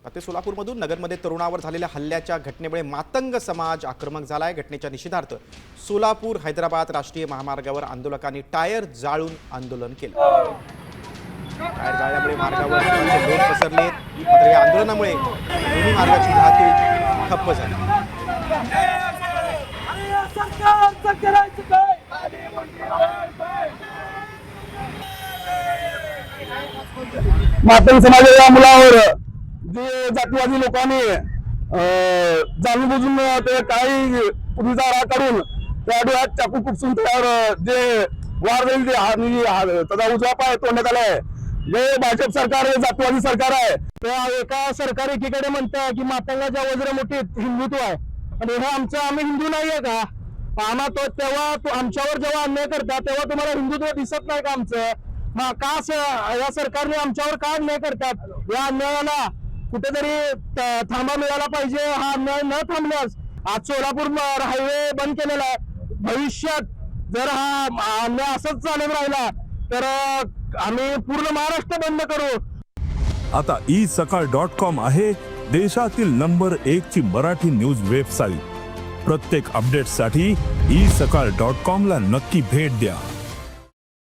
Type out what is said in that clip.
ते सोलापूरमधून नगरमध्ये तरुणावर झालेल्या हल्ल्याच्या घटनेमुळे मातंग समाज आक्रमक झालाय। घटनेच्या निषेधार्थ सोलापूर हैदराबाद राष्ट्रीय महामार्गावर आंदोलकांनी टायर जाळून आंदोलन केलं। टायर जाळल्यामुळे मार्गावर लोक पसरले, मात्र या आंदोलनामुळे दोन्ही मार्गाची वाहतूक ठप्प झाली। मातंग समाजाच्या मुलावर जे जातीवादी लोकांनी जाणून बुजून ते काही पूर्वीचा राग काढून त्या डोळ्यात चाकू खुपसून त्यावर जे वार देईल त्याचा उजवा पाय तोडण्यात आलाय। जे भाजप सरकार जातीवादी सरकार आहे, त्या एका सरकार एकीकडे म्हणतं की मातंगाच्या वज्रमुठीत हिंदुत्व आहे, आणि हे आम्ही हिंदू नाहीये का? आम्हा तो तेव्हा आमच्यावर जेव्हा अन्याय करतात तेव्हा तुम्हाला हिंदुत्व दिसत नाही का आमचं? मग का या सरकारने आमच्यावर का अन्याय करतात? या अन्यायाला कुठेतरी थांबा मिळाला पाहिजे। हा अन्याय न थांबल्यास आज सोलापूर हायवे बंद केलेला आहे। भविष्यात जर हा अन्याय असंच चालत राहिला तर आम्ही पूर्ण महाराष्ट्र बंद करू। आता isakal.com आहे देशातील नंबर 1 ची मराठी न्यूज वेबसाईट। प्रत्येक अपडेटसाठी isakal.com ला नक्की भेट द्या।